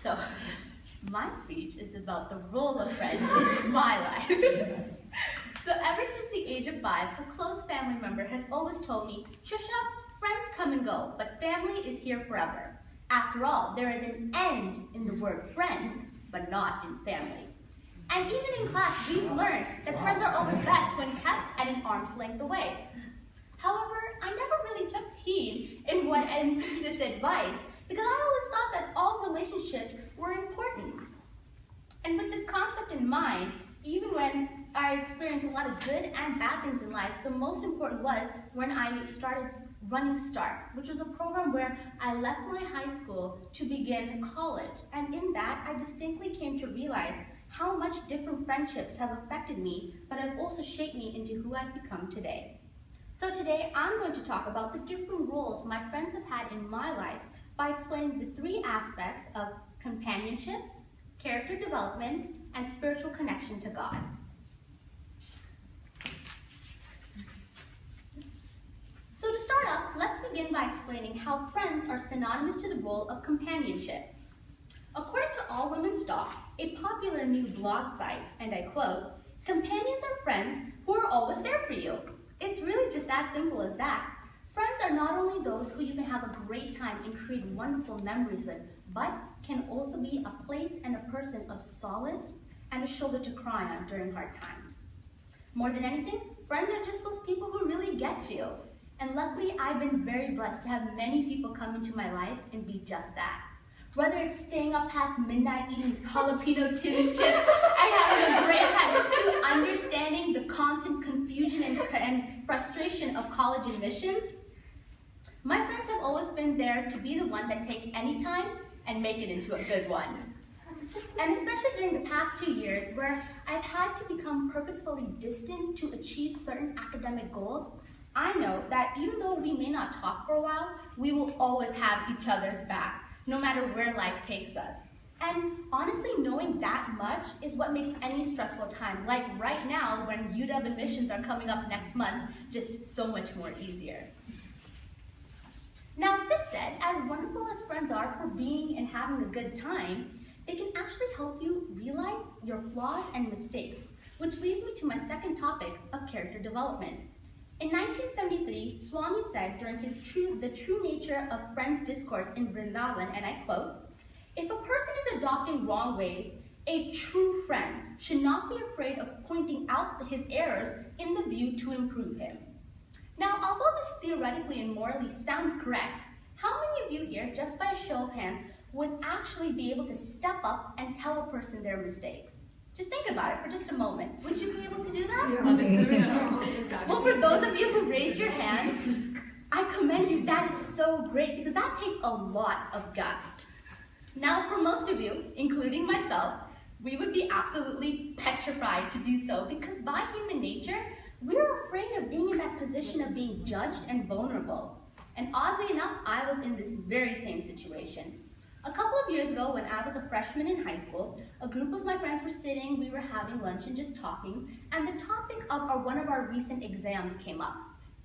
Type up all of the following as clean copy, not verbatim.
So, my speech is about the role of friends in my life. So ever since the age of 5, a close family member has always told me, Trisha, friends come and go, but family is here forever. After all, there is an end in the word friend, but not in family. And even in class, we've learned that friends are always best when kept at an arm's length away. However, I never really took heed in this advice because I always thought that all relationships were important. And with this concept in mind, even when I experienced a lot of good and bad things in life, the most important was when I started running START, which was a program where I left my high school to begin college. And in that, I distinctly came to realize how much different friendships have affected me, but have also shaped me into who I've become today. So today, I'm going to talk about the different roles my friends have had in my life by explaining the 3 aspects of companionship, character development, and spiritual connection to God. So to start off, let's begin by explaining how friends are synonymous to the role of companionship. According to All Women's Talk, a popular new blog site, and I quote, "Companions are friends who are always there for you." It's really just as simple as that. Friends are not only those who you can have a great time and create wonderful memories with, but can also be a place and a person of solace and a shoulder to cry on during hard times. More than anything, friends are just those people who really get you. And luckily, I've been very blessed to have many people come into my life and be just that. Whether it's staying up past midnight eating jalapeno Tim's chips and having a great time, to understanding the constant confusion and frustration of college admissions, my friends have always been there to be the one that take any time and make it into a good one. And especially during the past 2 years where I've had to become purposefully distant to achieve certain academic goals, I know that even though we may not talk for a while, we will always have each other's back, no matter where life takes us. And honestly, knowing that much is what makes any stressful time, like right now when UW admissions are coming up next month, just so much more easier. Now, this said, as wonderful as friends are for being and having a good time, they can actually help you realize your flaws and mistakes, which leads me to my second topic of character development. In 1973, Swami said during his The True Nature of Friends discourse in Vrindavan, and I quote, "If a person is adopting wrong ways, a true friend should not be afraid of pointing out his errors in the view to improve him." Now, although this theoretically and morally sounds correct, how many of you here, just by a show of hands, would actually be able to step up and tell a person their mistakes? Just think about it for just a moment. Would you be able to do that? Yeah. Well, for those of you who raised your hands, I commend you. That is so great because that takes a lot of guts. Now, for most of you, including myself, we would be absolutely petrified to do so because by human nature, we're afraid of being in that position of being judged and vulnerable. And oddly enough, I was in this very same situation. A couple of years ago, when I was a freshman in high school, a group of my friends were sitting, we were having lunch and just talking, and the topic of one of our recent exams came up.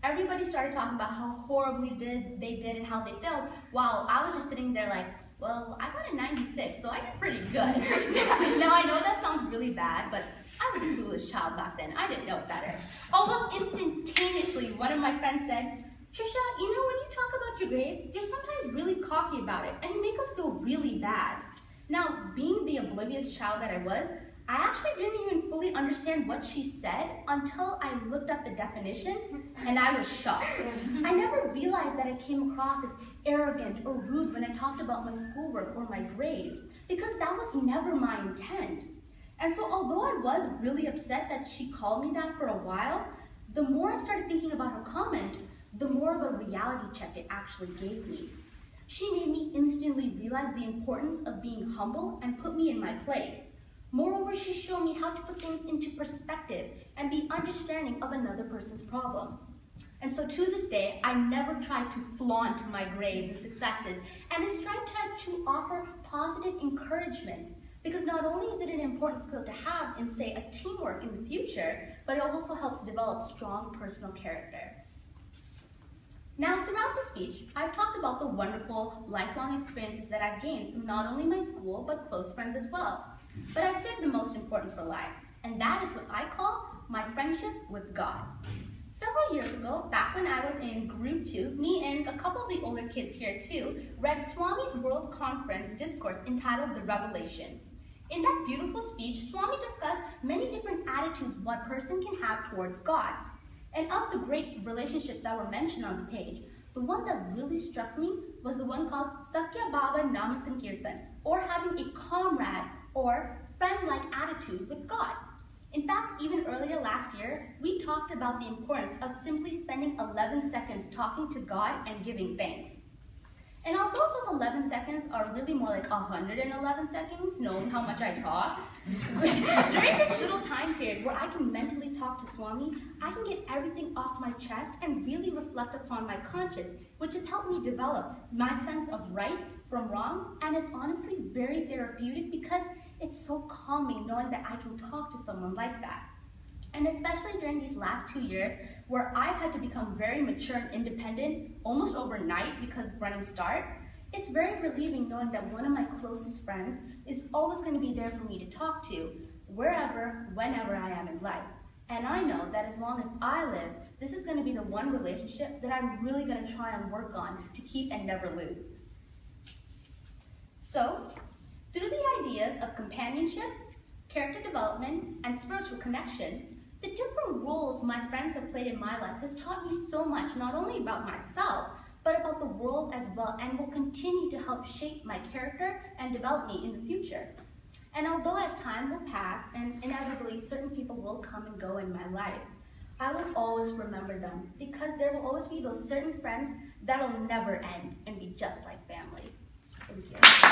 Everybody started talking about how horribly they did and how they failed, while I was just sitting there like, well, I got a 96, so I did pretty good. Now, I know that sounds really bad, but I was a foolish child back then. I didn't know better. Almost instantaneously, one of my friends said, "Trisha, you know, when you talk about your grades, you're sometimes really cocky about it, and you make us feel really bad." Now, being the oblivious child that I was, I actually didn't even fully understand what she said until I looked up the definition, and I was shocked. I never realized that I came across as arrogant or rude when I talked about my schoolwork or my grades, because that was never my intent. And so although I was really upset that she called me that for a while, the more I started thinking about her comment, the more of a reality check it actually gave me. She made me instantly realize the importance of being humble and put me in my place. Moreover, she showed me how to put things into perspective and be understanding of another person's problem. And so to this day, I never try to flaunt my grades and successes, and instead try to offer positive encouragement. Because not only is it an important skill to have in, say, a teamwork in the future, but it also helps develop strong personal character. Now, throughout the speech, I've talked about the wonderful, lifelong experiences that I've gained from not only my school, but close friends as well. But I've saved the most important for last, and that is what I call my friendship with God. Several years ago, back when I was in Group 2, me and a couple of the older kids here too read Swami's World Conference discourse entitled The Revelation. In that beautiful speech, Swami discussed many different attitudes one person can have towards God. And of the great relationships that were mentioned on the page, the one that really struck me was the one called Sakya Baba Namasankirtan, or having a comrade or friend-like attitude with God. In fact, even earlier last year, we talked about the importance of simply spending 11 seconds talking to God and giving thanks. And although those 11 seconds are really more like 111 seconds, knowing how much I talk, during this little time period where I can mentally talk to Swami, I can get everything off my chest and really reflect upon my conscience, which has helped me develop my sense of right from wrong, and is honestly very therapeutic because it's so calming knowing that I can talk to someone like that. And especially during these last 2 years, where I've had to become very mature and independent almost overnight because of running start, it's very relieving knowing that one of my closest friends is always going to be there for me to talk to, wherever, whenever I am in life. And I know that as long as I live, this is going to be the one relationship that I'm really going to try and work on to keep and never lose. So, through the ideas of companionship, character development, and spiritual connection, the different roles my friends have played in my life has taught me so much, not only about myself, but about the world as well, and will continue to help shape my character and develop me in the future. And although as time will pass, and inevitably certain people will come and go in my life, I will always remember them, because there will always be those certain friends that will never end and be just like family. Thank you.